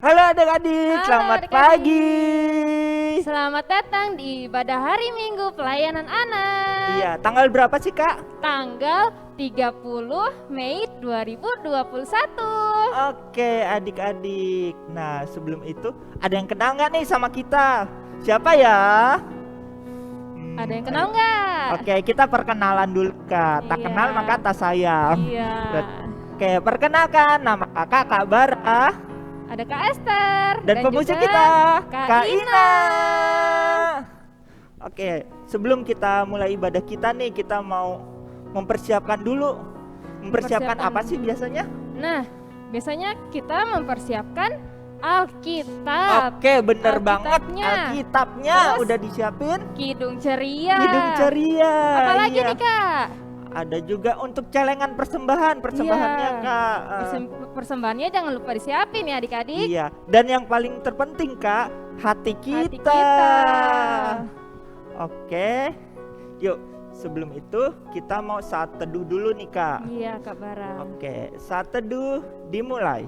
Halo adik-adik, Halo selamat adik-adik. pagi. Selamat datang di ibadah hari Minggu pelayanan anak. Iya, tanggal berapa sih Kak? Tanggal 30 Mei 2021. Oke adik-adik. Nah sebelum itu ada yang kenal nggak nih sama kita? Siapa ya? Ada yang kenal nggak? Oke, kita perkenalan dulu Kak. Tak Iya. kenal maka tak sayang. Iya. Oke, perkenalkan nama kakak Kak Bara. Ada Kak Esther Dan pemusik juga kita Kak Ina. Oke, sebelum kita mulai ibadah kita nih, kita mau mempersiapkan dulu. Mempersiapkan apa sih biasanya? Nah, biasanya kita mempersiapkan Alkitab. Oke, bener banget. Alkitabnya. Alkitabnya Terus, udah disiapin. Kidung ceria. Hidung ceria. Apalagi Iya. nih Kak? Ada juga untuk celengan persembahannya Iya. Kak. Persembahannya jangan lupa disiapin ya adik-adik. Iya. Dan yang paling terpenting Kak, hati kita. Hati kita. Oke. Yuk, sebelum itu kita mau saat teduh dulu nih Kak. Iya Kak Bara. Oke, saat teduh dimulai.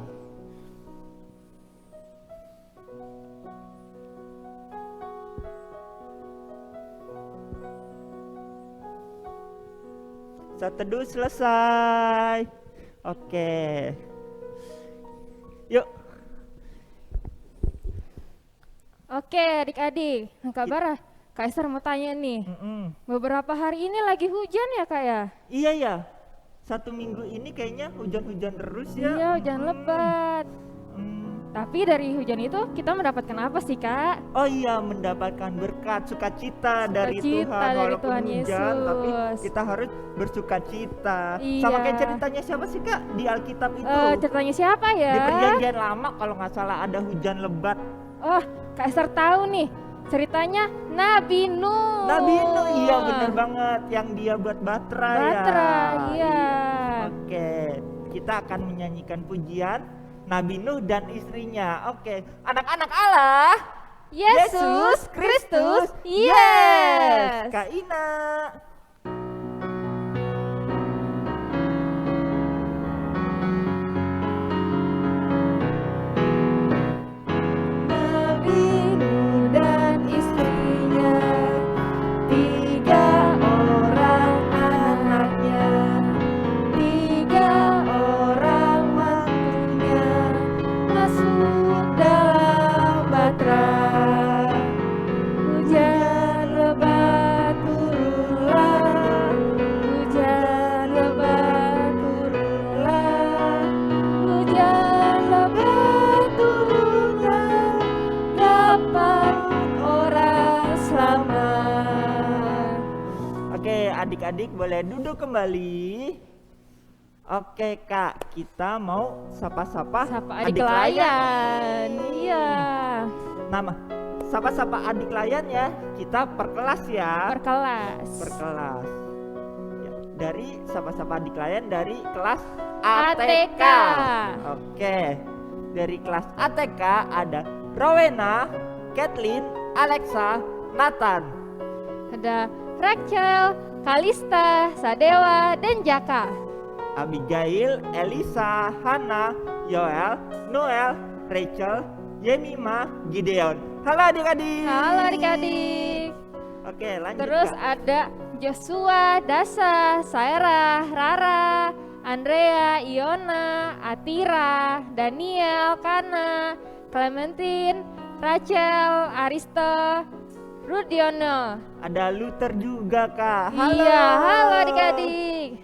Saat teduh selesai. Oke. Yuk. Oke adik-adik. Nah, Kak Bara, Kak Esther mau tanya nih. Beberapa hari ini lagi hujan ya Kak ya? Iya ya. 1 minggu ini kayaknya hujan-hujan terus ya. Iya hujan lebat. Tapi dari hujan itu kita mendapatkan apa sih Kak? Oh iya, mendapatkan berkat sukacita dari Sukacita Tuhan. dari Walaupun Tuhan hujan, tapi Yesus. kita harus bersukacita. Iya. Sama kayak ceritanya siapa sih Kak di Alkitab itu? Ceritanya siapa ya? Di perjanjian lama kalau nggak salah ada hujan lebat. Oh, Kak Esther tahu nih. Ceritanya Nabi Nuh. Nabi Nuh, iya bener banget. Yang dia buat batra ya. Batra, iya. Oke, kita akan menyanyikan pujian Nabi Nuh dan istrinya. Oke, anak-anak Allah. Yesus Kristus, yes. Kak Ina. Nabi Nuh dan istrinya, 3 orang anaknya, 3 orang mantunya, masuk dalam batra. Hujan lebat turunlah, hujan lebat turunlah, hujan lebat turunlah, dapat orang selamat. Oke, adik-adik boleh duduk kembali. Oke Kak, kita mau sapa-sapa Sapa adik layan. Iya. Nama sapa-sapa adik layan ya. Kita per kelas ya. Berkelas. Per kelas. Ya, dari sapa-sapa adik layan dari kelas ATK. Oke. Dari kelas ATK ada Rowena, Kathleen, Alexa, Nathan. Ada Rachel, Kalista, Sadewa, dan Jaka. Abigail, Elisa, Hana, Yoel, Noel, Rachel, Yemima, Gideon. Halo adik-adik. Halo adik-adik. Oke, lanjut. Terus Kak. ada Joshua, Dasa, Saira, Rara, Andrea, Iona, Atira, Daniel, Kana, Clementine, Rachel, Aristo, Rudiono. Ada Luther juga Kak. Halo. Iya, halo adik-adik.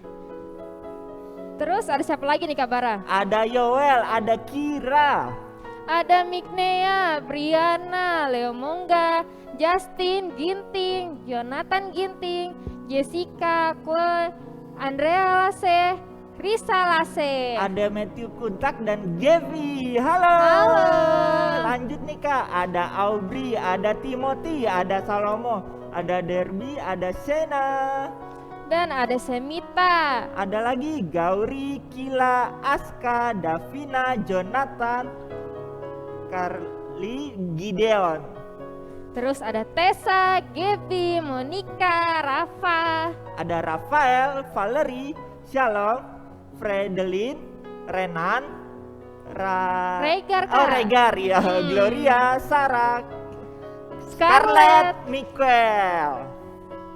Terus ada siapa lagi nih Kak Bara? Ada Yoel, ada Kira. Ada Mignea, Briana, Leo Mongga, Justin, Ginting, Jonathan Ginting, Jessica, Chloe, Andrea Lase, Risa Lase. Ada Matthew Kuntak dan Gaby. Halo. Halo. Lanjut nih Kak. Ada Aubrey, ada Timothy, ada Salomo, ada Derby, ada Sena. Dan ada Semita. Ada lagi Gauri, Kila, Aska, Davina, Jonathan, Carly, Gideon. Terus ada Tessa, Gaby, Monica, Rafa. Ada Rafael, Valerie, Shalom, Fredelin, Renan, Regar, Oh, Kak. Regar ya. Gloria, Sarah, Scarlett, Michael.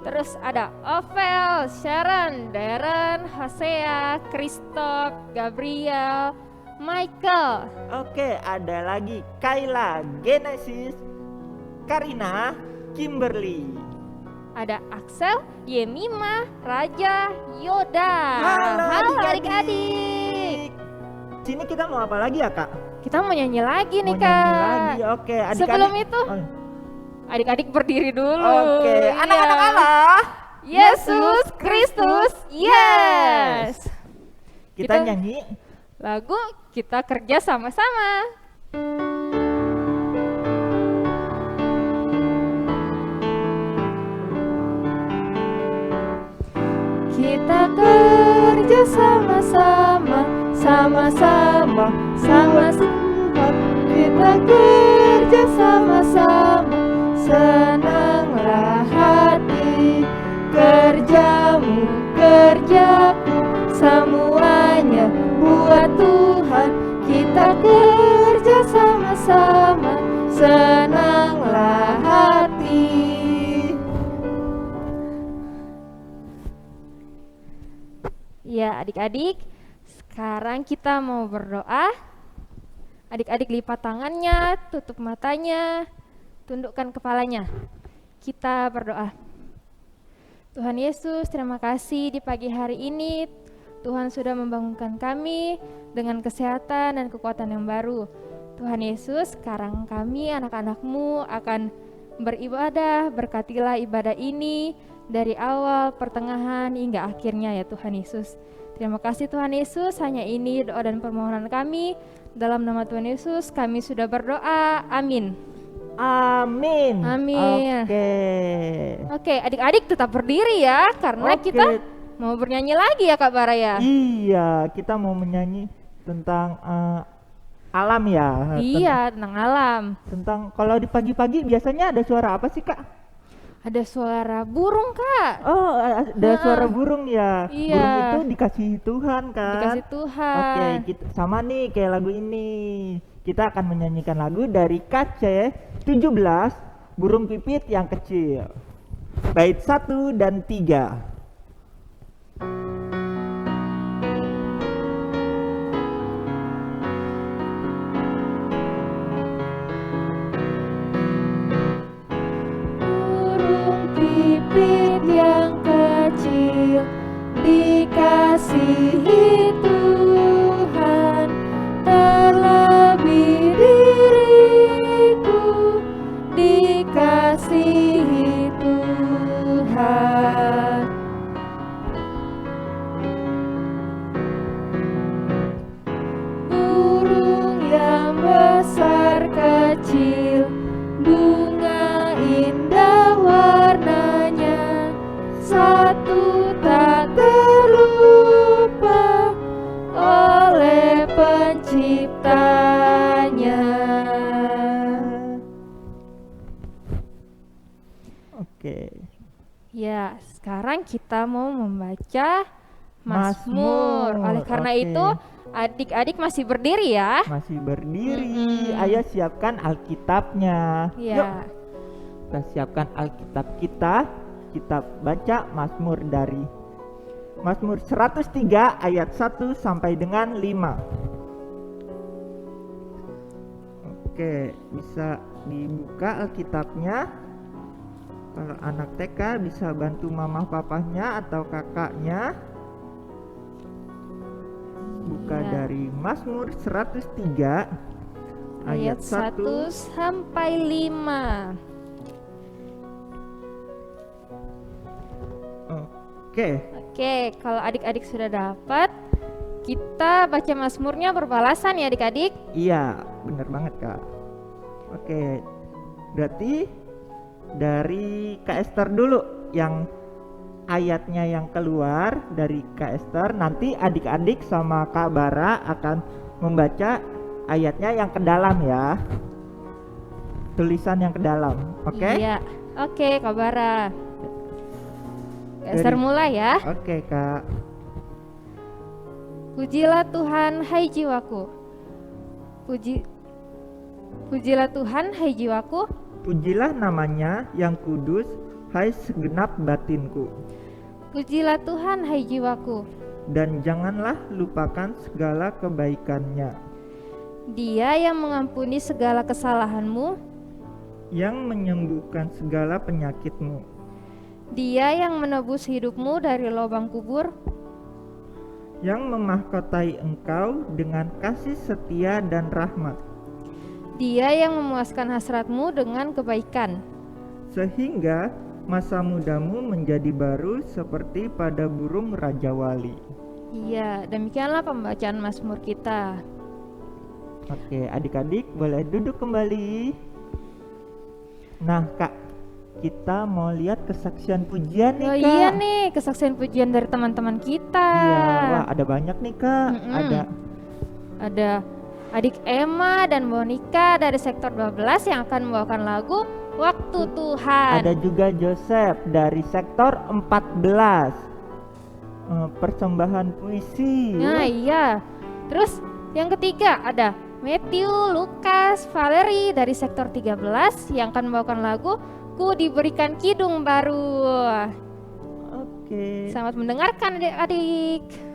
Terus ada Ovel, Sharon, Darren, Hosea, Christoph, Gabriel, Michael. Oke, ada lagi Kayla, Genesis, Karina, Kimberly. Ada Axel, Yemima, Raja, Yoda. Halo adik-adik. Sini kita mau apa lagi ya, Kak? Kita mau nyanyi lagi nih, Mau Kak. nyanyi lagi. Oke, adik-adik. Sebelum itu, Oh, adik-adik berdiri dulu. Oke, Iya. anak-anak Allah. Yesus Kristus, yes. Kita Kita- nyanyi. Lagu kita kerja sama-sama. Kita kerja sama-sama, sama-sama, sama-sama. Kita kerja sama-sama, senanglah hati. Kerjamu, kerjaku, semuanya buat Tuhan. Kita kerja sama-sama, senanglah hati. Ya, adik-adik, sekarang kita mau berdoa. Adik-adik lipat tangannya, tutup matanya, tundukkan kepalanya. Kita berdoa. Tuhan Yesus, terima kasih di pagi hari ini Tuhan sudah membangunkan kami dengan kesehatan dan kekuatan yang baru. Tuhan Yesus, sekarang kami anak-anak-Mu akan beribadah, berkatilah ibadah ini dari awal, pertengahan, hingga akhirnya ya Tuhan Yesus. Terima kasih Tuhan Yesus, hanya ini doa dan permohonan kami. Dalam nama Tuhan Yesus kami sudah berdoa, amin. Amin. Amin. Oke. Oke, adik-adik tetap berdiri ya, karena Oke. kita mau bernyanyi lagi ya Kak Baraya. Iya, kita mau menyanyi tentang alam ya. Iya, tentang alam. Tentang kalau di pagi-pagi biasanya ada suara apa sih, Kak? Ada suara burung Kak. Oh, ada suara burung ya. Iya. Burung itu dikasih Tuhan kan? Dikasih Tuhan. Oke, sama nih kayak lagu ini. Kita akan menyanyikan lagu dari KC 17, Burung Pipit yang Kecil. Bait 1 dan 3. Burung pipit yang kecil dikasihi Tuhan, terlebih diriku dikasihi Tuhan. Burung yang besar kecil, bunga indah warnanya, satu tak terlupa oleh penciptanya. Oke. Ya, sekarang kita mau membaca Mazmur, Mazmur. Oleh karena oke. itu, adik-adik masih berdiri ya. Masih berdiri. Ayo siapkan Alkitabnya. Yuk, Ya. kita siapkan Alkitab kita. Kita baca Mazmur dari Mazmur 103 ayat 1 sampai dengan 5. Oke, bisa dibuka Alkitabnya. Kalau anak TK bisa bantu mama papahnya atau kakaknya. Buka Ya. dari Mazmur 103 Ayat 1 sampai 5. Oke. Oke, kalau adik-adik sudah dapat, kita baca Mazmurnya berbalasan ya adik-adik. Iya, bener banget Kak. Oke, berarti dari Kak Esther dulu yang ayatnya yang keluar dari Kak Esther. Nanti adik-adik sama Kak Bara akan membaca ayatnya yang ke dalam ya. Tulisan yang ke dalam, oke? Iya. Oke, Kak Bara. Esther Dari- mulai ya. Oke Kak. Pujilah Tuhan, hai jiwaku. Puji, pujilah Tuhan, hai jiwaku. Pujilah namanya yang kudus, hai segenap batinku. Pujilah Tuhan, hai jiwaku. Dan janganlah lupakan segala kebaikannya, Dia yang mengampuni segala kesalahanmu, yang menyembuhkan segala penyakitmu, Dia yang menebus hidupmu dari lubang kubur, yang memahkotai engkau dengan kasih setia dan rahmat, Dia yang memuaskan hasratmu dengan kebaikan, sehingga masa mudamu menjadi baru seperti pada burung Raja Wali. Iya, demikianlah pembacaan Mazmur kita. Oke, adik-adik boleh duduk kembali. Nah, Kak, kita mau lihat kesaksian pujian nih, Oh Kak. iya nih, kesaksian pujian dari teman-teman kita. Iya, wah ada banyak nih, Kak. Ada adik Emma dan Monica dari sektor 12 yang akan membawakan lagu Waktu Tuhan. Ada juga Joseph dari sektor 14. Persembahan puisi. Nah iya. Terus yang ketiga ada Matthew, Lukas, Valerie dari sektor 13 yang akan membawakan lagu Ku Diberikan Kidung Baru. Oke. Selamat mendengarkan adik-adik.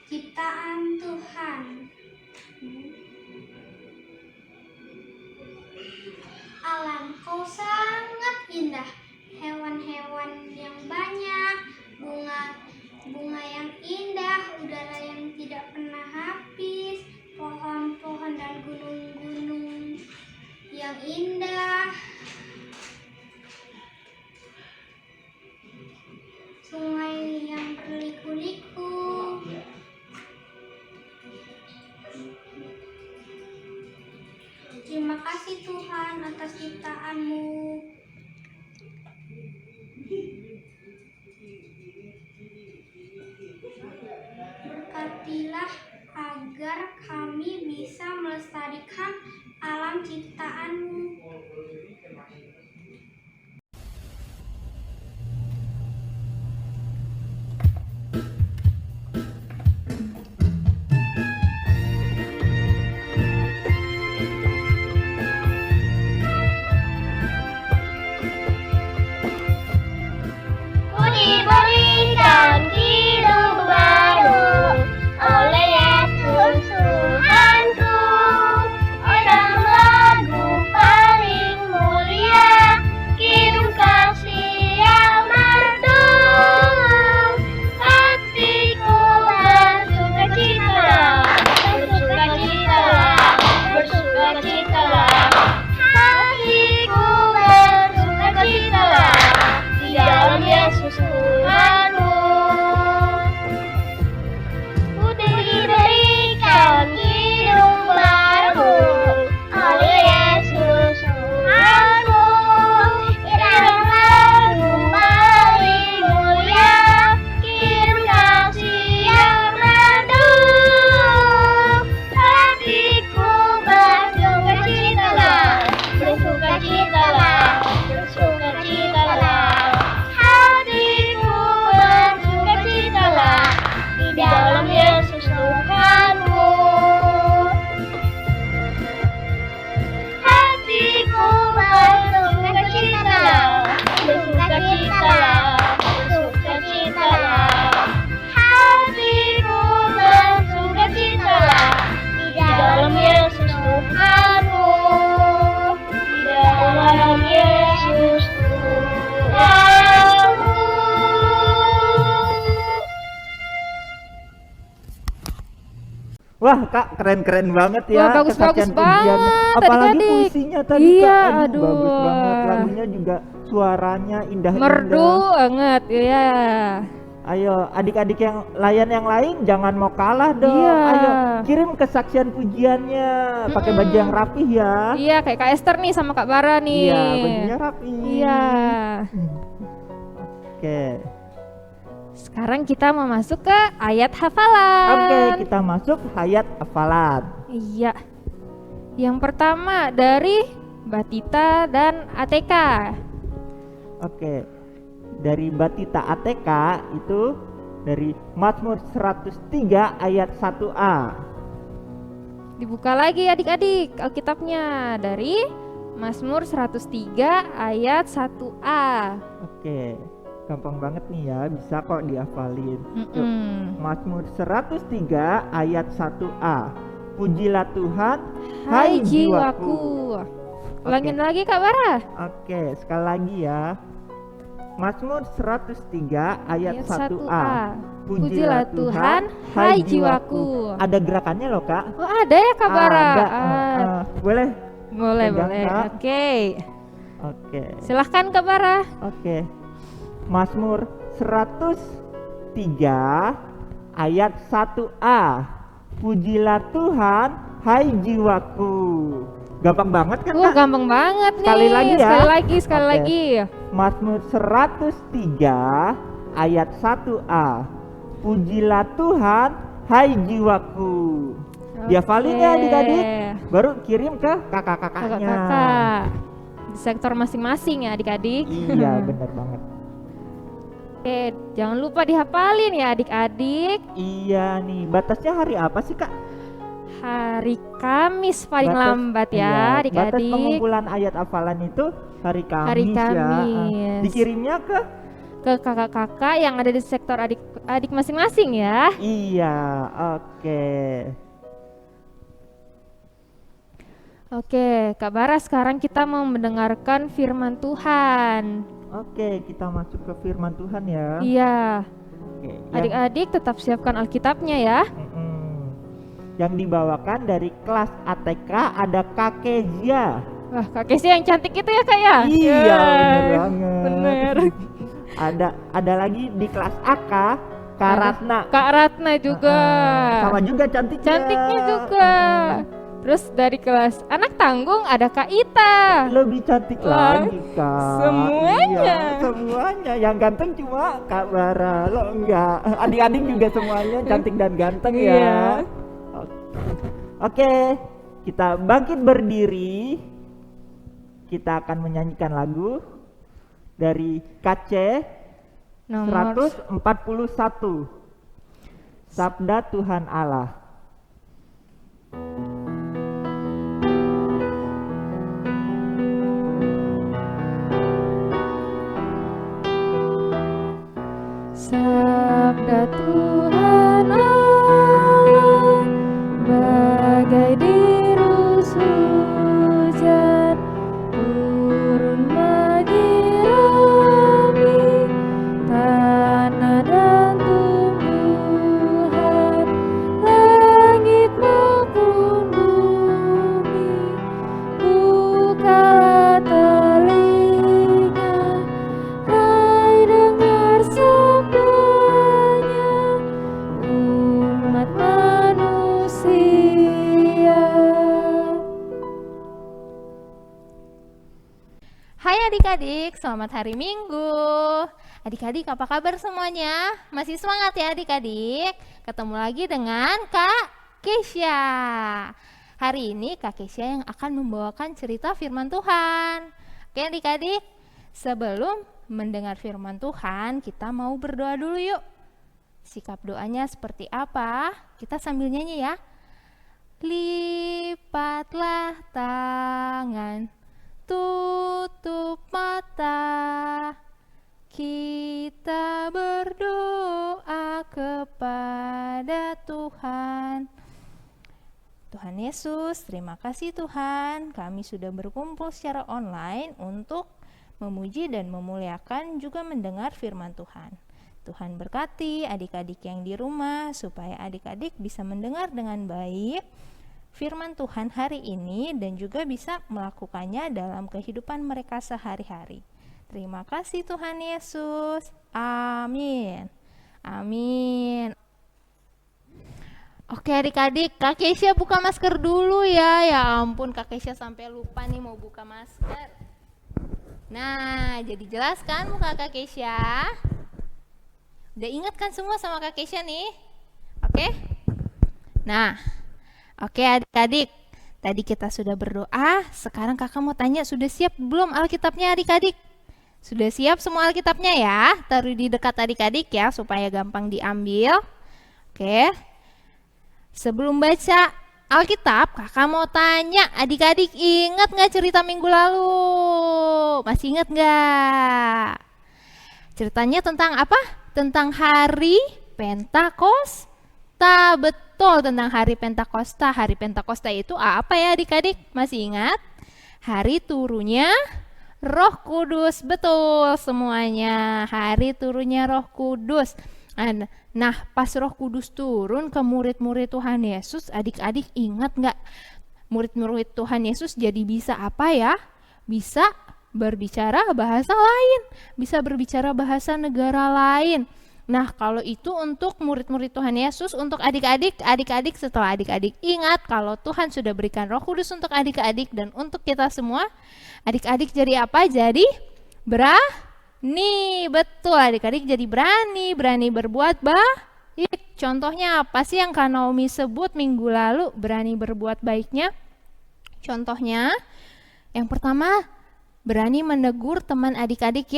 Ciptaan Tuhan. Alam kau sangat indah, hewan-hewan yang banyak, bunga yang indah, udara yang tidak pernah habis, pohon-pohon dan gunung-gunung yang indah, sungai yang berliku-liku. Terima kasih Tuhan atas ciptaan-Mu. Berkatilah agar kami bisa melestarikan alam ciptaan-Mu. Wah kak, keren-keren banget ya. Wah, bagus-bagus kesaksian pujiannya. banget Apalagi adik-adik. puisinya tadi Iya, kak. Aduh, aduh. bagus banget. Lagunya juga suaranya indah-indah. Merdu banget, iya. Ayo adik-adik yang lain jangan mau kalah dong. Iya. Ayo kirim kesaksian pujiannya pakai baju yang rapih ya. Iya, kayak Kak Esther nih sama Kak Bara nih. Iya, bajunya rapi. Iya. Oke. Sekarang kita mau masuk ke ayat hafalan. Oke, kita masuk ayat hafalan. Iya. Yang pertama dari Batita dan ATK. Oke. Dari Batita ATK itu dari Mazmur 103 ayat 1a. Dibuka lagi adik-adik Alkitabnya dari Mazmur 103 ayat 1a. Oke. Gampang banget nih ya, bisa kok dihafalin. Yuk, Mm-mm. Mazmur 103 ayat 1a. Pujilah Tuhan, Hai jiwaku. Ulangin lagi Kak Bara. Oke, sekali lagi ya. Mazmur 103 ayat 1a. Pujilah Tuhan, hai jiwaku. Ada gerakannya loh kak. Oh ada ya Kak Bara? Ada. Boleh? Boleh, pegang, boleh. Kak. Oke. Oke. Silahkan Kak Bara. Oke. Mazmur 103 ayat 1a. Pujilah Tuhan, hai jiwaku. Gampang banget kan Wah, kak? gampang banget nih. Sekali lagi ya. Sekali Oke. lagi. Mazmur 103 ayat 1a. Pujilah Tuhan, hai jiwaku. Dihafalin ya adik-adik. Baru kirim ke kakak-kakaknya. Kakak-kakak. Di sektor masing-masing ya adik-adik. Iya, bener banget. Oke, jangan lupa dihafalin ya adik-adik. Iya nih, batasnya hari apa sih kak? Hari Kamis paling Batas- lambat ya iya, batas adik-adik. pengumpulan ayat hafalan itu hari Kamis, Hari ya. Kamis. Dikirimnya ke? Ke kakak-kakak yang ada di sektor adik-adik masing-masing ya. Iya, oke. Oke, Kak Bara, sekarang kita mau mendengarkan firman Tuhan. Oke, kita masuk ke firman Tuhan ya. Iya, Oke, adik-adik tetap siapkan Alkitabnya ya. yang dibawakan dari kelas ATK ada Kak Kezia. Wah, Kak Kesia yang cantik itu ya Kak ya? Iya, Ya, bener banget. bener. ada lagi di kelas AK Kak Ratna. Kak Ratna juga. Sama juga cantiknya. Cantiknya juga. Terus dari kelas anak tanggung ada Kak Ita. Lebih cantik Wah, lagi Kak. semuanya. Iya, semuanya. Yang ganteng cuma Kak Bara. Lo enggak. Adik-adik juga semuanya cantik dan ganteng ya. Iya. Oke, kita bangkit berdiri. Kita akan menyanyikan lagu dari KC Nomor 141. Sabda Tuhan Allah. Sabda Tuhan Allah bagai dirus hujan turun menyirami tanah dan tumbuhan, langit maupun bumi. Bukalah telinga, hai dengar sabdanya, umat manusia. Hai adik-adik, selamat hari Minggu. Adik-adik apa kabar semuanya? Masih semangat ya adik-adik? Ketemu lagi dengan Kak Kesia. Hari ini Kak Kesia yang akan membawakan cerita firman Tuhan. Oke adik-adik, sebelum mendengar firman Tuhan, kita mau berdoa dulu yuk. Sikap doanya seperti apa? Kita sambil nyanyi ya. Lipatlah tangan, tutup mata, kita berdoa kepada Tuhan. Tuhan Yesus, terima kasih Tuhan, kami sudah berkumpul secara online untuk memuji dan memuliakan juga mendengar firman Tuhan. Tuhan berkati adik-adik yang di rumah supaya adik-adik bisa mendengar dengan baik firman Tuhan hari ini dan juga bisa melakukannya dalam kehidupan mereka sehari-hari. Terima kasih Tuhan Yesus. Amin. Amin. Oke adik-adik, Kak Keisha buka masker dulu ya. Ya ampun, Kak Keisha sampai lupa nih mau buka masker. Nah, jadi jelas kan muka Kak Keisha? Udah ingat kan semua sama Kak Keisha nih? Oke? Nah, oke adik-adik, tadi kita sudah berdoa, sekarang kakak mau tanya sudah siap belum Alkitabnya adik-adik? Sudah siap semua Alkitabnya ya? Taruh di dekat adik-adik ya supaya gampang diambil. Oke. Sebelum baca Alkitab, kakak mau tanya adik-adik ingat gak cerita minggu lalu? Masih ingat gak? Ceritanya tentang apa? Tentang hari Pentakosta. Betul, tentang hari Pentakosta. Hari Pentakosta itu apa ya adik-adik? Masih ingat? Hari turunnya Roh Kudus. Betul semuanya. Hari turunnya Roh Kudus. Nah, pas Roh Kudus turun ke murid-murid Tuhan Yesus, adik-adik ingat nggak? Murid-murid Tuhan Yesus jadi bisa apa ya? Bisa berbicara bahasa lain, bisa berbicara bahasa negara lain. Nah, kalau itu untuk murid-murid Tuhan Yesus, untuk adik-adik setelah adik-adik ingat kalau Tuhan sudah berikan Roh Kudus untuk adik-adik dan untuk kita semua, adik-adik jadi apa? Jadi berani. Betul, adik-adik jadi berani berbuat baik. Contohnya apa sih yang Kak Naomi sebut minggu lalu berani berbuat baiknya? Contohnya, yang pertama, berani menegur teman adik-adik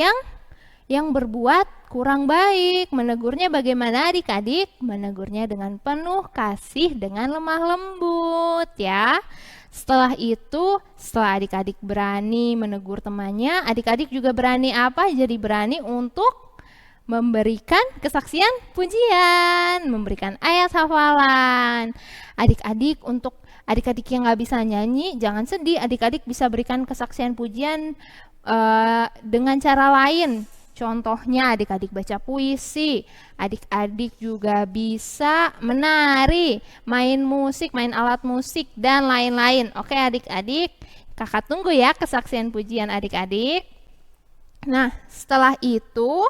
yang berbuat kurang baik. Menegurnya bagaimana adik-adik? Menegurnya dengan penuh kasih, dengan lemah lembut ya. Setelah itu, setelah adik-adik berani menegur temannya, adik-adik juga berani apa? Jadi berani untuk memberikan kesaksian pujian, memberikan ayat hafalan. Adik-adik, untuk adik-adik yang gak bisa nyanyi, jangan sedih, adik-adik bisa berikan kesaksian pujian dengan cara lain. Contohnya adik-adik baca puisi, adik-adik juga bisa menari, main musik, main alat musik, dan lain-lain. Oke adik-adik, kakak tunggu ya kesaksian pujian adik-adik. Nah, setelah itu,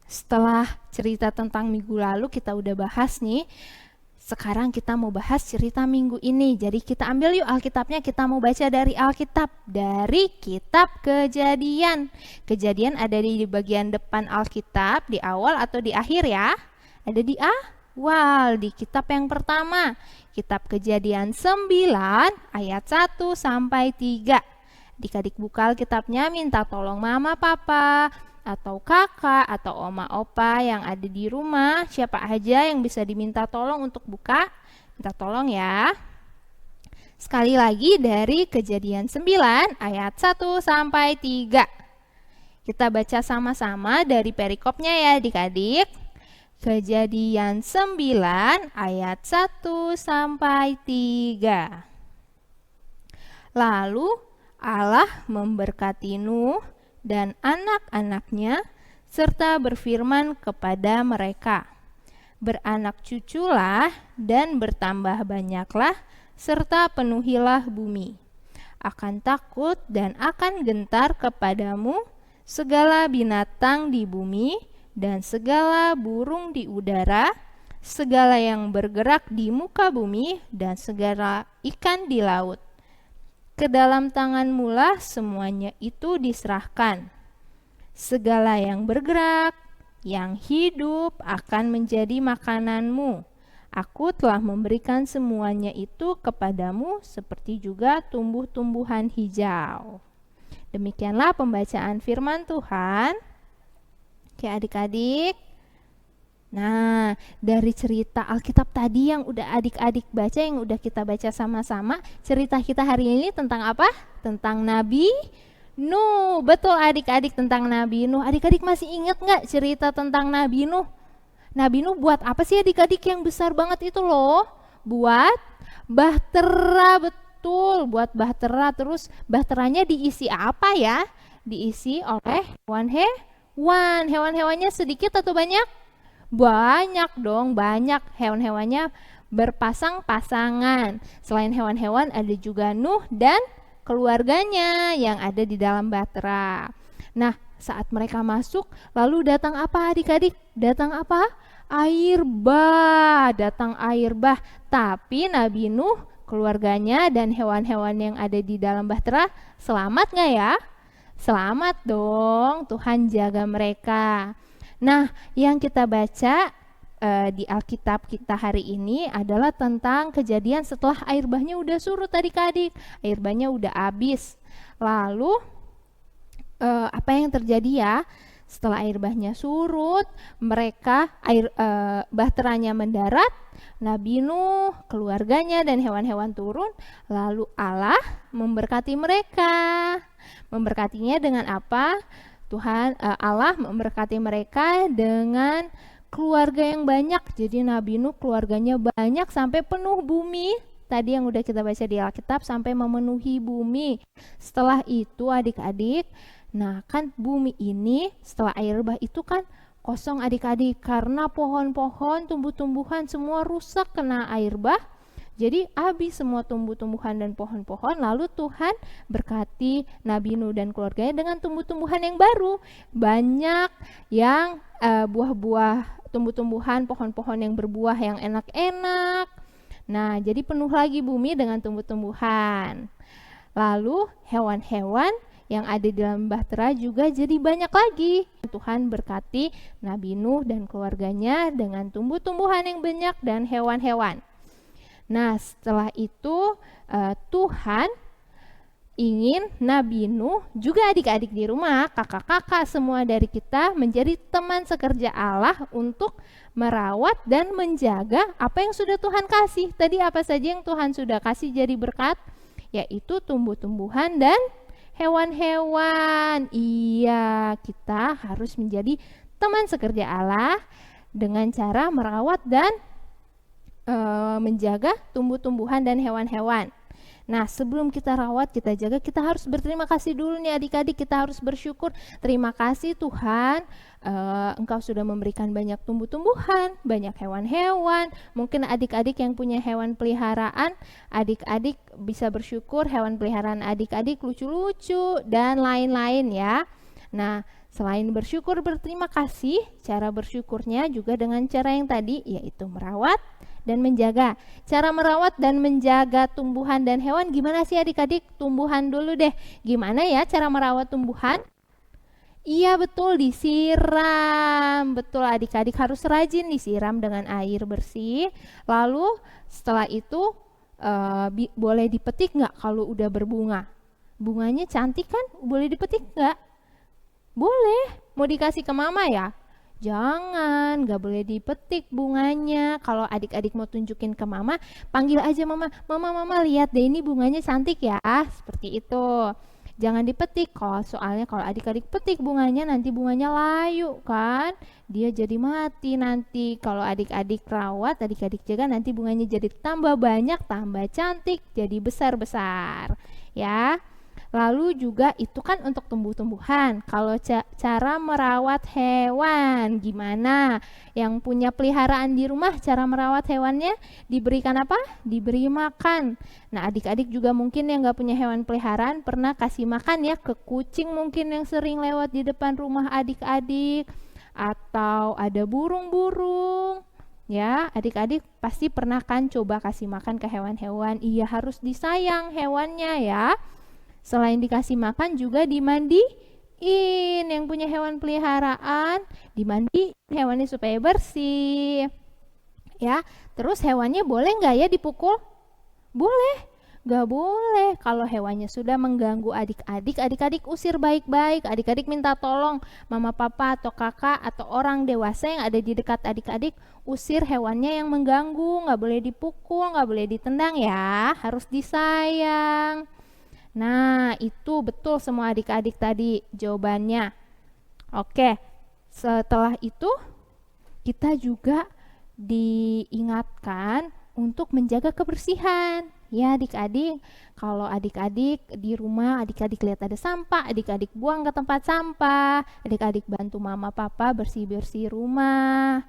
setelah cerita tentang minggu lalu kita udah bahas nih, sekarang kita mau bahas cerita minggu ini. Jadi kita ambil yuk Alkitabnya, kita mau baca dari Alkitab, dari kitab Kejadian. Kejadian ada di bagian depan Alkitab, di awal atau di akhir ya? Ada di awal, di kitab yang pertama. Kitab Kejadian 9 ayat 1 sampai 3. Adik-adik buka Alkitabnya, minta tolong mama, papa, atau kakak, atau oma, opa yang ada di rumah, siapa aja yang bisa diminta tolong untuk buka, minta tolong ya. Sekali lagi dari Kejadian 9 ayat 1 sampai 3. Kita baca sama-sama dari perikopnya ya adik-adik. Kejadian 9 ayat 1 sampai 3. Lalu Allah memberkati Nuh dan anak-anaknya, serta berfirman kepada mereka, beranak cuculah dan bertambah banyaklah, serta penuhilah bumi. Akan takut dan akan gentar kepadamu segala binatang di bumi dan segala burung di udara, segala yang bergerak di muka bumi dan segala ikan di laut. Ke dalam tanganmulah semuanya itu diserahkan. Segala yang bergerak, yang hidup akan menjadi makananmu. Aku telah memberikan semuanya itu kepadamu seperti juga tumbuh-tumbuhan hijau. Demikianlah pembacaan firman Tuhan. Oke adik-adik. Nah, dari cerita Alkitab tadi yang udah adik-adik baca, yang udah kita baca sama-sama, cerita kita hari ini tentang apa? Tentang Nabi Nuh. Betul adik-adik, tentang Nabi Nuh. Adik-adik masih ingat nggak cerita tentang Nabi Nuh? Nabi Nuh buat apa sih adik-adik yang besar banget itu loh? Buat bahtera, betul, buat bahtera. Terus bahteranya diisi apa ya? Diisi oleh Hewan-hewannya sedikit atau banyak? Banyak dong, banyak. Hewan-hewannya berpasang-pasangan. Selain hewan-hewan ada juga Nuh dan keluarganya yang ada di dalam bahtera. Nah, saat mereka masuk, lalu datang apa adik-adik? Datang apa? Air bah, datang air bah. Tapi Nabi Nuh, keluarganya dan hewan-hewan yang ada di dalam bahtera selamat nggak ya? Selamat dong, Tuhan jaga mereka. Nah, yang kita baca di Alkitab kita hari ini adalah tentang kejadian setelah air bahnya udah surut adik-adik. Air bahnya udah habis. Lalu apa yang terjadi ya? Setelah air bahnya surut, mereka bahteranya mendarat, Nabi Nuh, keluarganya dan hewan-hewan turun, lalu Allah memberkati mereka. Memberkatinya dengan apa? Allah memberkati mereka dengan keluarga yang banyak. Jadi Nabi Nuh keluarganya banyak sampai penuh bumi. Tadi yang udah kita baca di Alkitab sampai memenuhi bumi. Setelah itu adik-adik, nah kan bumi ini setelah air bah itu kan kosong adik-adik karena pohon-pohon, tumbuh-tumbuhan semua rusak kena air bah. Jadi habis semua tumbuh-tumbuhan dan pohon-pohon, lalu Tuhan berkati Nabi Nuh dan keluarganya dengan tumbuh-tumbuhan yang baru. Banyak yang buah-buah, tumbuh-tumbuhan, pohon-pohon yang berbuah yang enak-enak. Nah, jadi penuh lagi bumi dengan tumbuh-tumbuhan. Lalu hewan-hewan yang ada di dalam bahtera juga jadi banyak lagi. Tuhan berkati Nabi Nuh dan keluarganya dengan tumbuh-tumbuhan yang banyak dan hewan-hewan. Nah, setelah itu Tuhan ingin Nabi Nuh juga adik-adik di rumah, kakak-kakak semua dari kita menjadi teman sekerja Allah untuk merawat dan menjaga apa yang sudah Tuhan kasih. Tadi apa saja yang Tuhan sudah kasih jadi berkat? Yaitu tumbuh-tumbuhan dan hewan-hewan. Iya, kita harus menjadi teman sekerja Allah dengan cara merawat dan menjaga tumbuh-tumbuhan dan hewan-hewan. Nah, sebelum kita rawat, kita jaga, kita harus berterima kasih dulu nih adik-adik. Kita harus bersyukur. Terima kasih Tuhan, Engkau sudah memberikan banyak tumbuh-tumbuhan, banyak hewan-hewan. Mungkin adik-adik yang punya hewan peliharaan, adik-adik bisa bersyukur hewan peliharaan adik-adik lucu-lucu dan lain-lain ya. Nah, selain bersyukur, berterima kasih, cara bersyukurnya juga dengan cara yang tadi, yaitu merawat dan menjaga. Cara merawat dan menjaga tumbuhan dan hewan gimana sih adik-adik? Tumbuhan dulu deh. Gimana ya cara merawat tumbuhan? Iya betul, disiram. Betul adik-adik harus rajin disiram dengan air bersih. Lalu setelah itu boleh dipetik nggak kalau udah berbunga? Bunganya cantik kan? Boleh dipetik nggak? Boleh. Mau dikasih ke mama ya? Jangan, gak boleh dipetik bunganya. Kalau adik-adik mau tunjukin ke mama, panggil aja mama. Mama lihat deh ini bunganya cantik ya. Seperti itu. Jangan dipetik kok, soalnya kalau adik-adik petik bunganya nanti bunganya layu kan. Dia jadi mati nanti. Kalau adik-adik rawat, adik-adik jaga nanti bunganya jadi tambah banyak, tambah cantik, jadi besar-besar. Ya. Lalu juga itu kan untuk tumbuh-tumbuhan. Kalau cara merawat hewan gimana? Yang punya peliharaan di rumah cara merawat hewannya diberikan apa? Diberi makan. Nah adik-adik juga mungkin yang gak punya hewan peliharaan pernah kasih makan ya ke kucing mungkin yang sering lewat di depan rumah adik-adik. Atau ada burung-burung. Ya, adik-adik pasti pernah kan coba kasih makan ke hewan-hewan. Iya harus disayang hewannya ya. Selain dikasih makan juga dimandiin. Yang punya hewan peliharaan dimandiin hewannya supaya bersih. Ya, terus hewannya boleh nggak ya dipukul? Boleh. Nggak boleh. Kalau hewannya sudah mengganggu adik-adik, adik-adik usir baik-baik. Adik-adik minta tolong mama, papa, atau kakak, atau orang dewasa yang ada di dekat adik-adik. Usir hewannya yang mengganggu. Nggak boleh dipukul, nggak boleh ditendang ya. Harus disayang. Nah, itu betul semua adik-adik tadi jawabannya. Oke, setelah itu kita juga diingatkan untuk menjaga kebersihan. Ya adik-adik, kalau adik-adik di rumah, adik-adik lihat ada sampah, adik-adik buang ke tempat sampah, adik-adik bantu mama papa bersih-bersih rumah.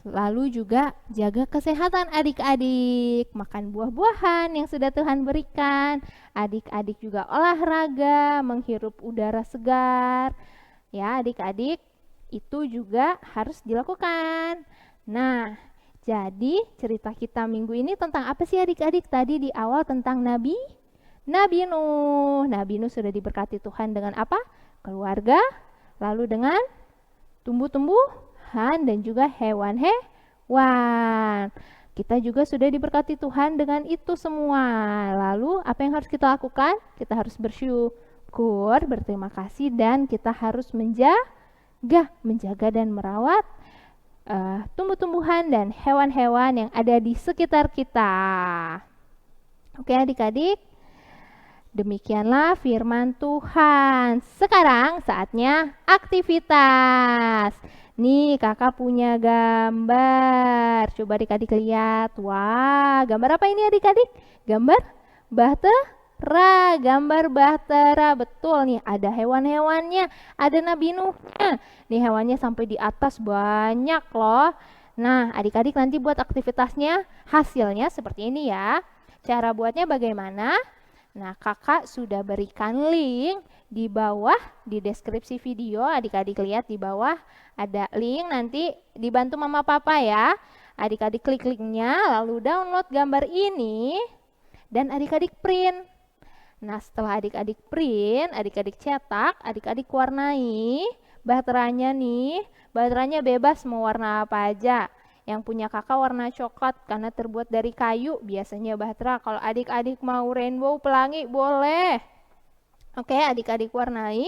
Lalu juga jaga kesehatan adik-adik, makan buah-buahan yang sudah Tuhan berikan. Adik-adik juga olahraga, menghirup udara segar. Ya adik-adik, itu juga harus dilakukan. Nah, jadi cerita kita minggu ini tentang apa sih adik-adik? Tadi di awal tentang Nabi Nuh. Nabi Nuh sudah diberkati Tuhan dengan apa? Keluarga, lalu dengan tumbuh-tumbuhan dan juga hewan-hewan. Kita juga sudah diberkati Tuhan dengan itu semua. Lalu apa yang harus kita lakukan? Kita harus bersyukur, berterima kasih, dan kita harus menjaga dan merawat tumbuh-tumbuhan dan hewan-hewan yang ada di sekitar kita. Oke adik-adik, demikianlah firman Tuhan. Sekarang saatnya aktivitas. Nih kakak punya gambar. Coba adik-adik lihat. Wah, gambar apa ini adik-adik? Gambar bahtera. Gambar bahtera. Betul nih, ada hewan-hewannya. Ada Nabi Nuhnya. Nih hewannya sampai di atas banyak loh. Nah adik-adik nanti buat aktivitasnya, hasilnya seperti ini ya. Cara buatnya bagaimana? Nah kakak sudah berikan link di bawah di deskripsi video. Adik-adik lihat di bawah ada link, nanti dibantu mama papa ya. Adik-adik klik linknya lalu download gambar ini dan adik-adik print. Nah setelah adik-adik print, adik-adik cetak, adik-adik warnai bahteranya nih. Bahteranya bebas mau warna apa aja. Yang punya kakak warna coklat karena terbuat dari kayu biasanya bahtera. Kalau adik-adik mau rainbow pelangi boleh. Oke, adik-adik warnai.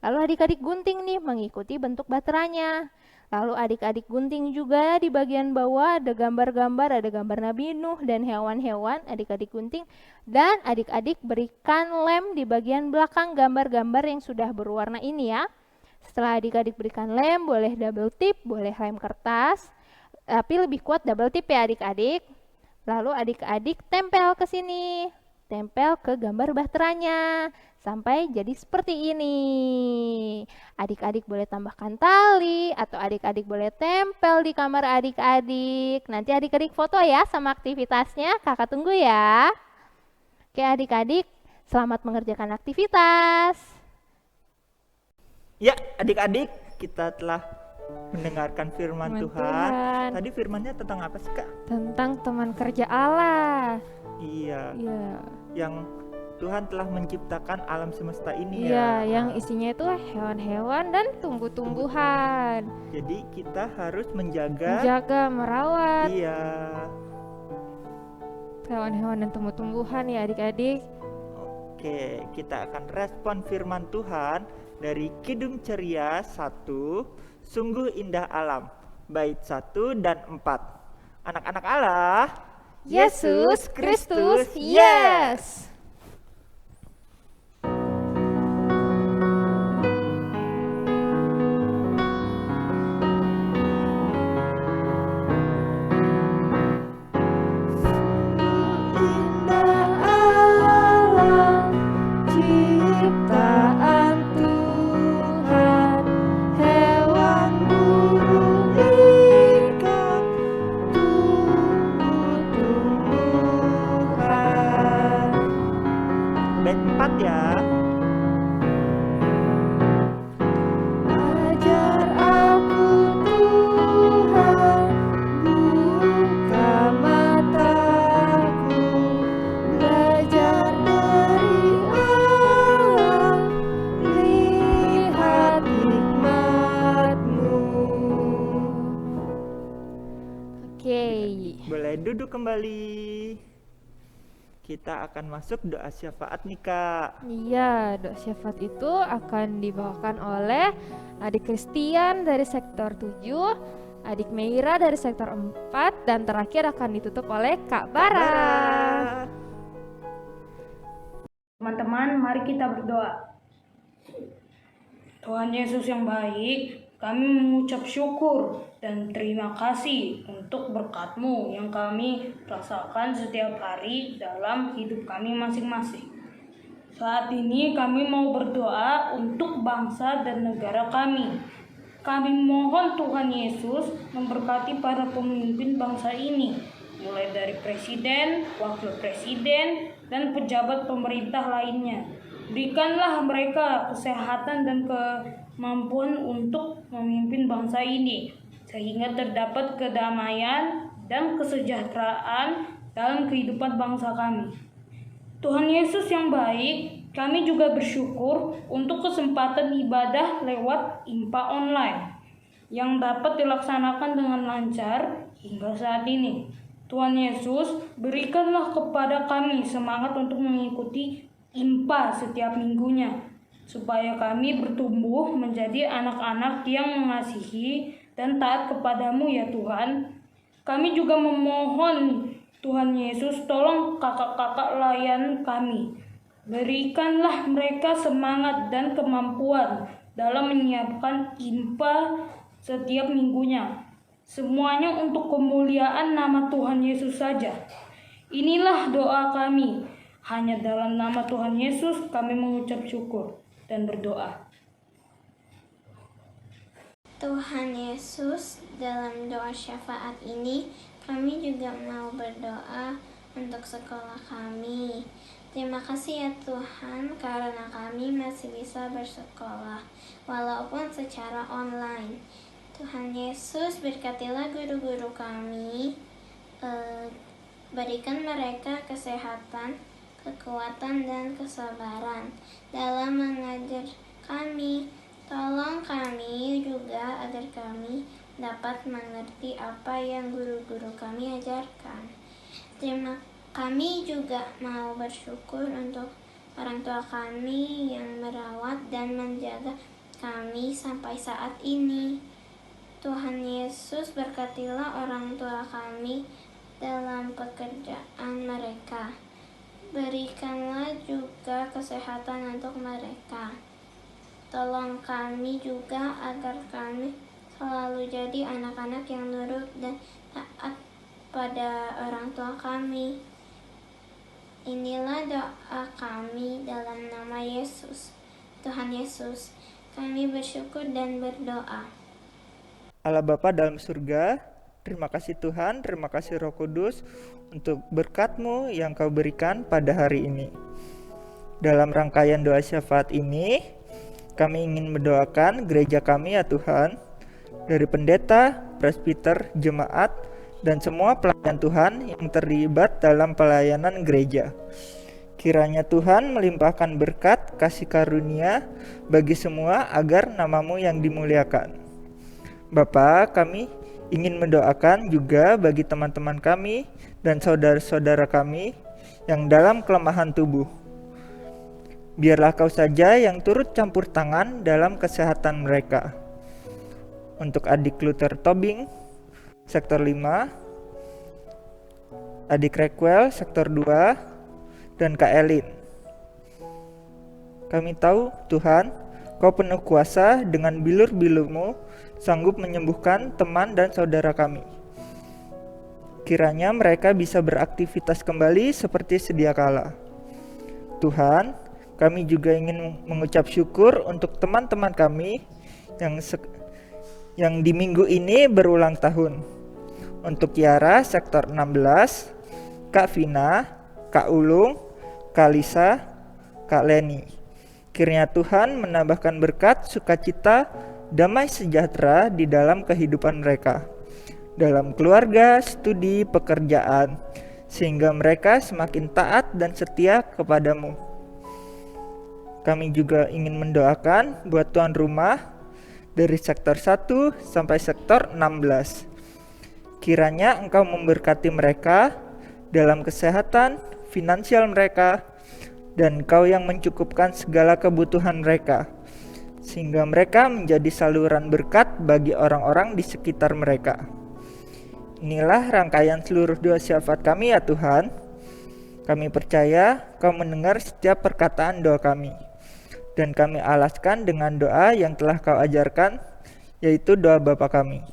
Lalu adik-adik gunting nih mengikuti bentuk bahteranya. Lalu adik-adik gunting juga di bagian bawah ada gambar-gambar, ada gambar Nabi Nuh dan hewan-hewan. Adik-adik gunting dan adik-adik berikan lem di bagian belakang gambar-gambar yang sudah berwarna ini ya. Setelah adik-adik berikan lem, boleh double tip, boleh lem kertas, tapi lebih kuat double tip ya adik-adik. Lalu adik-adik tempel ke sini, tempel ke gambar bahteranya sampai jadi seperti ini. Adik-adik boleh tambahkan tali atau adik-adik boleh tempel di kamar adik-adik. Nanti adik-adik foto ya sama aktivitasnya, kakak tunggu ya. Oke adik-adik, selamat mengerjakan aktivitas. Ya, adik-adik, kita telah mendengarkan firman Tuhan. Tadi firmannya tentang apa sih, Kak? Tentang teman kerja Allah. Iya. Iya. Yang Tuhan telah menciptakan alam semesta ini Iya, ya. yang isinya itu hewan-hewan dan tumbuh-tumbuhan. Jadi kita harus menjaga. Merawat Iya. hewan-hewan dan tumbuh-tumbuhan ya adik-adik. Oke, kita akan respon firman Tuhan dari Kidung Ceria 1, Sungguh Indah Alam, bait 1 dan 4. Anak-anak Allah, Yesus Kristus, yes! bait 4 ya. Ajar aku Tuhan, buka mataku, belajar dari alam, lihat nikmat-Mu. Oke. Boleh duduk kembali. Kita akan masuk doa syafaat nih, Kak. Iya, doa syafaat itu akan dibawakan oleh adik Christian dari sektor 7, adik Meira dari sektor 4, dan terakhir akan ditutup oleh Kak Bara. Teman-teman, mari kita berdoa. Tuhan Yesus yang baik, kami mengucap syukur dan terima kasih untuk berkat-Mu yang kami rasakan setiap hari dalam hidup kami masing-masing. Saat ini kami mau berdoa untuk bangsa dan negara kami. Kami mohon Tuhan Yesus memberkati para pemimpin bangsa ini, mulai dari presiden, wakil presiden, dan pejabat pemerintah lainnya. Berikanlah mereka kesehatan dan kemampuan untuk memimpin bangsa ini, sehingga terdapat kedamaian dan kesejahteraan dalam kehidupan bangsa kami. Tuhan Yesus yang baik, kami juga bersyukur untuk kesempatan ibadah lewat IMPA online yang dapat dilaksanakan dengan lancar hingga saat ini. Tuhan Yesus, berikanlah kepada kami semangat untuk mengikuti IMPA setiap minggunya, supaya kami bertumbuh menjadi anak-anak yang mengasihi dan taat kepadamu ya Tuhan. Kami juga memohon Tuhan Yesus, tolong kakak-kakak layan kami. Berikanlah mereka semangat dan kemampuan dalam menyiapkan IMPA setiap minggunya. Semuanya untuk kemuliaan nama Tuhan Yesus saja. Inilah doa kami. Hanya dalam nama Tuhan Yesus kami mengucap syukur dan berdoa. Tuhan Yesus, dalam doa syafaat ini kami juga mau berdoa untuk sekolah kami. Terima kasih ya Tuhan karena kami masih bisa bersekolah walaupun secara online. Tuhan Yesus, berkatilah guru-guru kami, berikan mereka kesehatan, kekuatan, dan kesabaran dalam mengajar kami. Tolong kami juga agar kami dapat mengerti apa yang guru-guru kami ajarkan. Kami juga mau bersyukur untuk orang tua kami yang merawat dan menjaga kami sampai saat ini. Tuhan Yesus, berkatilah orang tua kami dalam pekerjaan mereka. Berikanlah juga kesehatan untuk mereka. Tolong kami juga agar kami selalu jadi anak-anak yang nurut dan taat pada orang tua kami. Inilah doa kami dalam nama Yesus. Tuhan Yesus, kami bersyukur dan berdoa. Allah Bapa dalam surga, terima kasih Tuhan, terima kasih Roh Kudus untuk berkat-Mu yang Kau berikan pada hari ini. Dalam rangkaian doa syafaat ini, kami ingin mendoakan gereja kami ya Tuhan, dari pendeta, presbiter, jemaat, dan semua pelayan Tuhan yang terlibat dalam pelayanan gereja. Kiranya Tuhan melimpahkan berkat kasih karunia bagi semua agar nama-Mu yang dimuliakan. Bapa, kami ingin mendoakan juga bagi teman-teman kami dan saudara-saudara kami yang dalam kelemahan tubuh. Biarlah Kau saja yang turut campur tangan dalam kesehatan mereka. Untuk adik Luther Tobing, sektor 5, adik Rekwel, sektor 2, dan Kak Elin. Kami tahu Tuhan, Kau penuh kuasa, dengan bilur-bilur-Mu sanggup menyembuhkan teman dan saudara kami. Kiranya mereka bisa beraktivitas kembali seperti sedia kala. Tuhan, kami juga ingin mengucap syukur untuk teman-teman kami yang di minggu ini berulang tahun. Untuk Kiara, sektor 16, Kak Vina, Kak Ulung, Kak Lisa, Kak Leni. Kiranya Tuhan menambahkan berkat, sukacita, damai sejahtera di dalam kehidupan mereka, dalam keluarga, studi, pekerjaan, sehingga mereka semakin taat dan setia kepadamu. Kami juga ingin mendoakan buat tuan rumah dari sektor 1 sampai sektor 16. Kiranya Engkau memberkati mereka dalam kesehatan, finansial mereka, dan Engkau yang mencukupkan segala kebutuhan mereka, sehingga mereka menjadi saluran berkat bagi orang-orang di sekitar mereka. Inilah rangkaian seluruh doa syafaat kami ya Tuhan. Kami percaya Kau mendengar setiap perkataan doa kami, dan kami alaskan dengan doa yang telah Kau ajarkan, yaitu doa Bapa kami.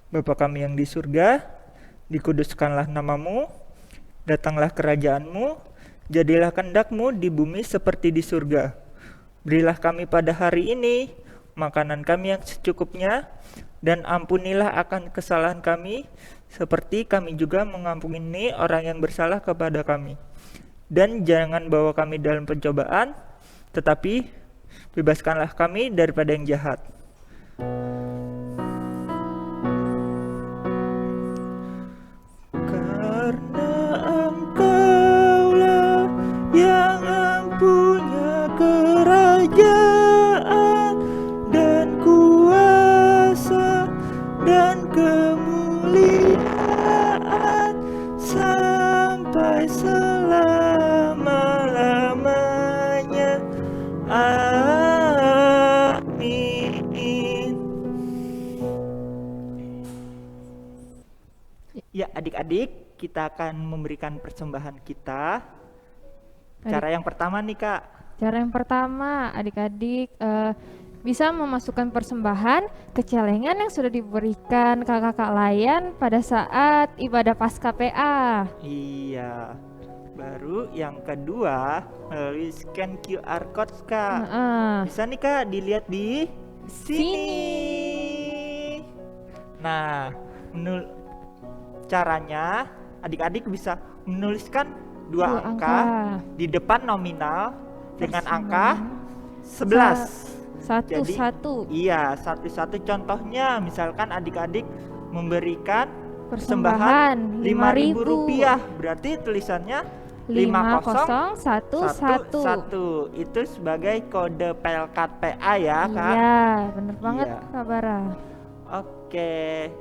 Bapa kami yang di surga, dikuduskanlah namamu, datanglah kerajaanmu, jadilah kehendak-Mu di bumi seperti di surga. Berilah kami pada hari ini makanan kami yang secukupnya, dan ampunilah akan kesalahan kami, seperti kami juga mengampuni orang yang bersalah kepada kami. Dan jangan bawa kami dalam pencobaan, tetapi bebaskanlah kami daripada yang jahat. Karena Engkaulah yang mempunyai kerajaan dan kuasa dan kemuliaan sampai selama-lamanya. Amin. Ya, adik-adik, kita akan memberikan persembahan kita. Cara yang pertama nih, Kak. Cara yang pertama, adik-adik bisa memasukkan persembahan ke celengan yang sudah diberikan kakak-kakak layan pada saat ibadah Paskah PA. Iya. Baru yang kedua, melalui scan QR code, Kak. Bisa nih, Kak, dilihat di sini. Nah, caranya adik-adik bisa menuliskan dua angka di depan nominal dengan angka 11. Jadi, iya, satu-satu. Contohnya misalkan adik-adik memberikan persembahan Rp5.000, berarti tulisannya 5011. Itu sebagai kode Pelkat PA ya, Kak. Iya, bener banget, Iya. Kak Bara. Oke.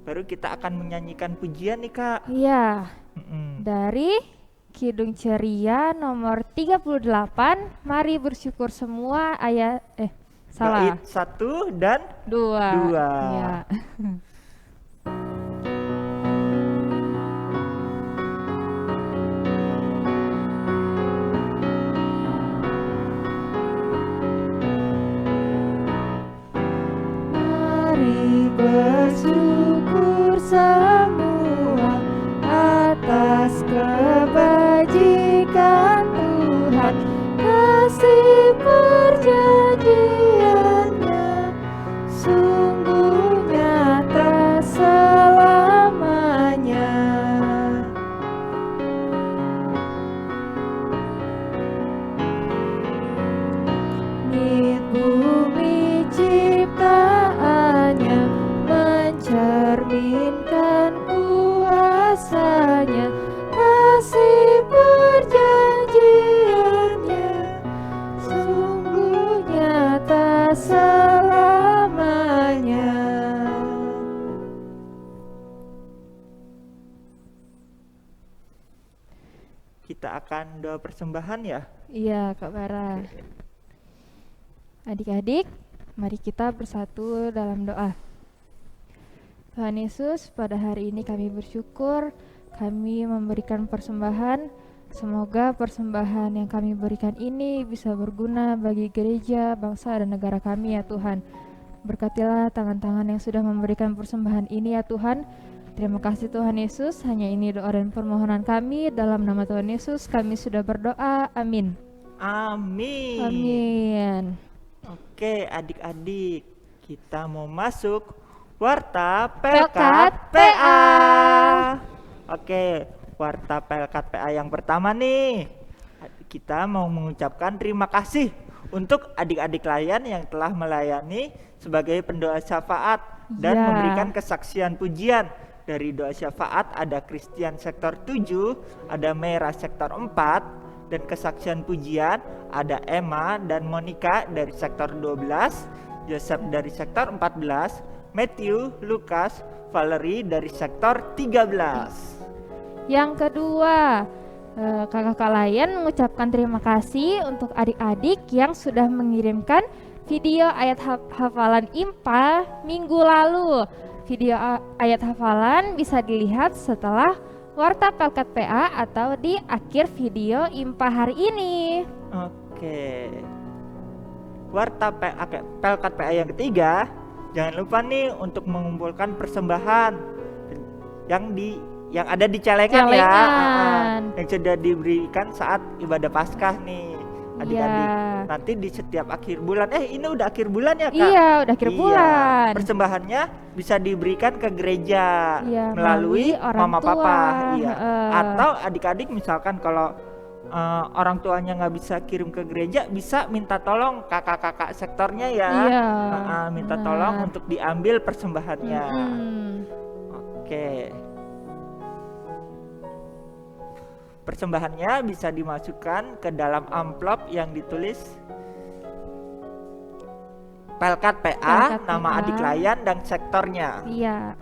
Baru kita akan menyanyikan pujian nih, Kak. Iya. Dari Kidung Ceria nomor 38, mari bersyukur semua ayat salah. Bait 1 dan 2. 2. Iya. Mari bersyukur semua atas kebajikan Tuhan, kasih perjanjiannya sungguh nyata selamanya. Langit bumi ciptaannya mencerminkan kuasanya, kasih perjanjiannya sungguh nyata selamanya. Kita akan doa persembahan ya. Iya, Kak Bara. Adik-adik, mari kita bersatu dalam doa. Tuhan Yesus, pada hari ini kami bersyukur, kami memberikan persembahan. Semoga persembahan yang kami berikan ini bisa berguna bagi gereja, bangsa, dan negara kami ya Tuhan. Berkatilah tangan-tangan yang sudah memberikan persembahan ini ya Tuhan. Terima kasih Tuhan Yesus, hanya ini doa dan permohonan kami. Dalam nama Tuhan Yesus kami sudah berdoa, amin. Amin. Amin. Oke, adik-adik, kita mau masuk Warta Pelkat Pelkat PA. Oke, Warta Pelkat PA yang pertama nih. Kita mau mengucapkan terima kasih untuk adik-adik layan yang telah melayani sebagai pendoa syafaat dan Ya. memberikan kesaksian pujian. Dari doa syafaat ada Christian sektor 7, ada Merah sektor 4, dan kesaksian pujian ada Emma dan Monica dari sektor 12, Joseph dari sektor 14, Matthew, Lukas, Valerie dari sektor 13. Yang kedua, kakak layan mengucapkan terima kasih untuk adik-adik yang sudah mengirimkan video ayat hafalan IMPA minggu lalu. Video ayat hafalan bisa dilihat setelah Warta Pelkat PA atau di akhir video IMPA hari ini. Oke. Warta Pelkat PA yang ketiga Jangan lupa nih untuk mengumpulkan persembahan yang ada di celengan ya, Celengan. yang sudah diberikan saat ibadah Paskah nih adik-adik. Iya. Nanti di setiap akhir bulan, ini udah akhir bulan ya Kak? Iya, udah akhir Iya. bulan. Persembahannya bisa diberikan ke gereja Iya, melalui melalui orang mama tua. papa, iya. Heeh. Atau adik-adik misalkan kalau orang tuanya nggak bisa kirim ke gereja, bisa minta tolong kakak-kakak sektornya ya. Iya, Minta benar. tolong untuk diambil persembahannya. Mm-mm. Oke. Persembahannya bisa dimasukkan ke dalam amplop yang ditulis Pelkat PA, Pelkat nama PA. adik layan dan sektornya. Iya.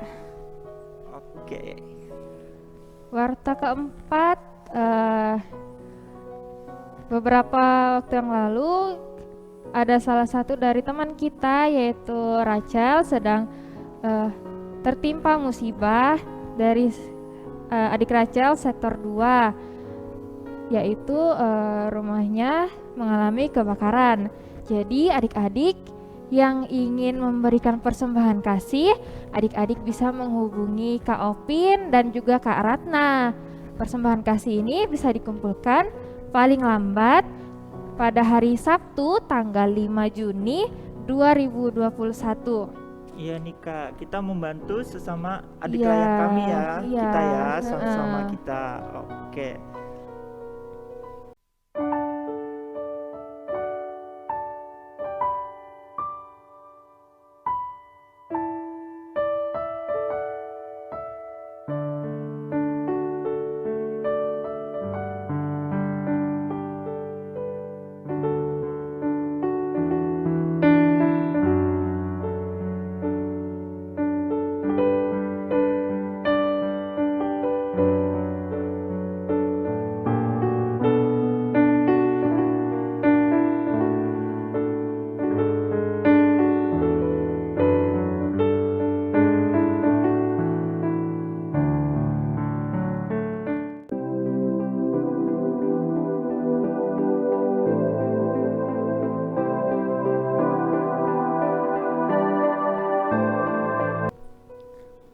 Oke. Warta keempat, beberapa waktu yang lalu ada salah satu dari teman kita yaitu Rachel sedang tertimpa musibah dari adik Rachel sektor 2, yaitu rumahnya mengalami kebakaran. Jadi adik-adik yang ingin memberikan persembahan kasih, adik-adik bisa menghubungi Kak Opin dan juga Kak Ratna. Persembahan kasih ini bisa dikumpulkan paling lambat pada hari Sabtu tanggal 5 Juni 2021. Iya nih Kak, kita membantu sesama adik Iya, layan kami ya, iya, kita ya, sama-sama heeh. kita. Oke.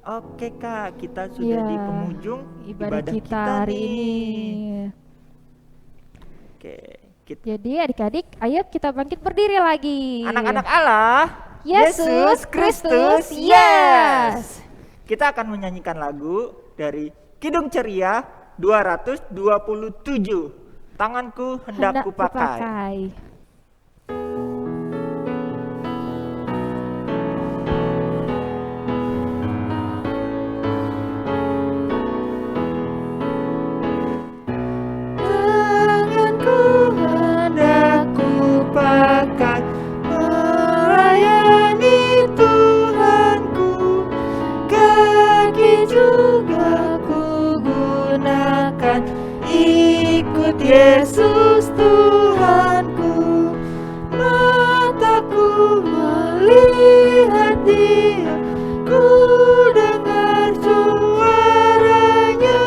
Oke Kak, kita sudah Iya, di penghujung ibadah kita hari nih. ini. Oke, Jadi adik-adik, ayo kita bangkit berdiri lagi. anak-anak Allah, Yesus Kristus, yes. Kita akan menyanyikan lagu dari Kidung Ceria 227. Tanganku hendak kupakai. Tanganku hendak kupakai melayani Tuhanku, kaki juga kugunakan ikut Yesus Tuhanku. Mataku melihat Dia, ku dengar suaranya,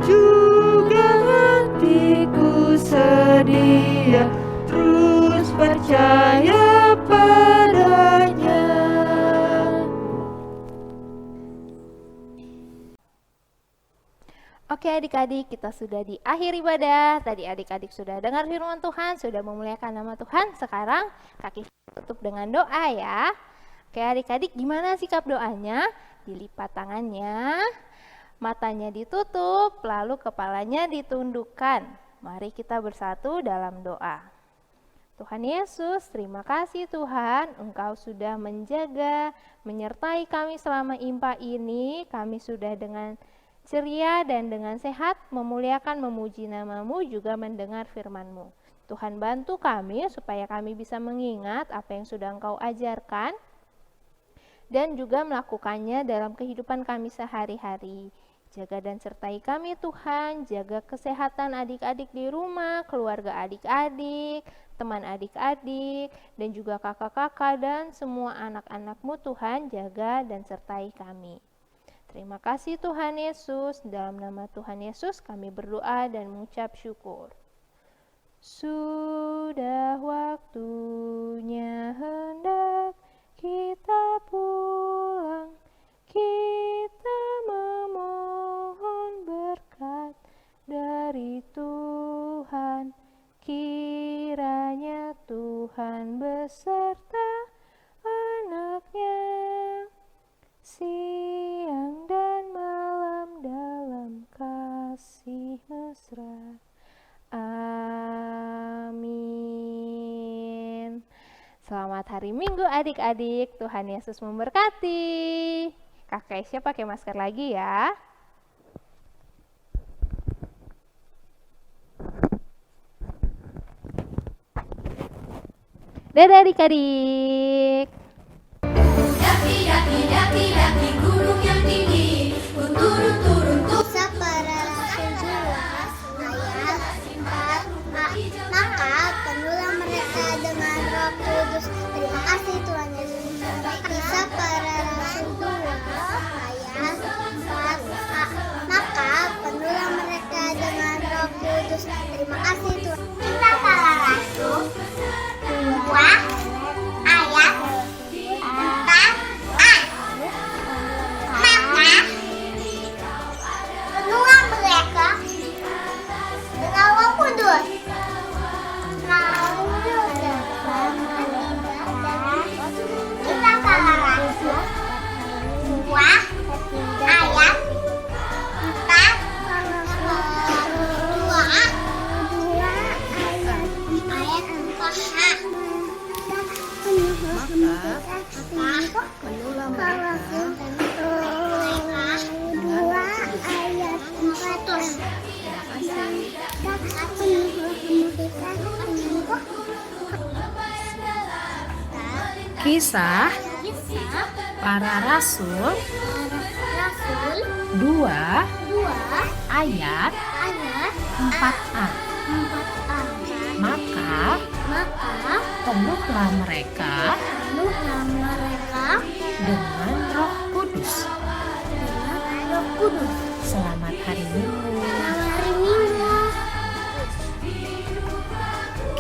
juga hatiku sedia terus percaya padanya. Oke adik-adik, kita sudah di akhir ibadah. Tadi adik-adik sudah dengar firman Tuhan, sudah memuliakan nama Tuhan. Sekarang kaki tutup dengan doa ya. Oke adik-adik, gimana sikap doanya? Dilipat tangannya, matanya ditutup, lalu kepalanya ditundukkan. Mari kita bersatu dalam doa. Tuhan Yesus, terima kasih Tuhan, Engkau sudah menjaga, menyertai kami selama IMPA ini. Kami sudah dengan ceria dan dengan sehat memuliakan, memuji nama-Mu, juga mendengar firman-Mu. Tuhan bantu kami supaya kami bisa mengingat apa yang sudah Engkau ajarkan dan juga melakukannya dalam kehidupan kami sehari-hari. Jaga dan sertai kami Tuhan, jaga kesehatan adik-adik di rumah, keluarga adik-adik, teman adik-adik, dan juga kakak-kakak dan semua anak-anak-Mu Tuhan, jaga dan sertai kami. Terima kasih Tuhan Yesus, dalam nama Tuhan Yesus kami berdoa dan mengucap syukur. Sudah waktunya hendak kita pulang, kita memohon berkat dari Tuhan. Kiranya Tuhan beserta anak-Nya siang dan malam dalam kasih mesra. Amin. Selamat hari Minggu adik-adik, Tuhan Yesus memberkati. Kak Kesya pakai masker lagi ya. Dadah adik-adik. Daki gunung yang tinggi, ku turun Kisah para rasul 2 ayat 4. Maka penuhlah mereka dengan Roh Kudus. Terima kasih Tuhan Yesus. Kisah para rasul 2 ayat 4. Maka penuhlah mereka dengan Roh Kudus. Terima kasih Tuhan. Kisah para rasul 2 ayat 4a. Maka penuhlah mereka dengan Roh Kudus. Lalu dalam ibadah kita para rasul 2 ayat 4. Penuhlah mereka Kisah para rasul 2 ayat 4a. Maka penuhlah mereka dengan Roh Kudus. Selamat hari Minggu.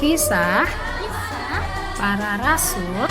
Kisah para rasul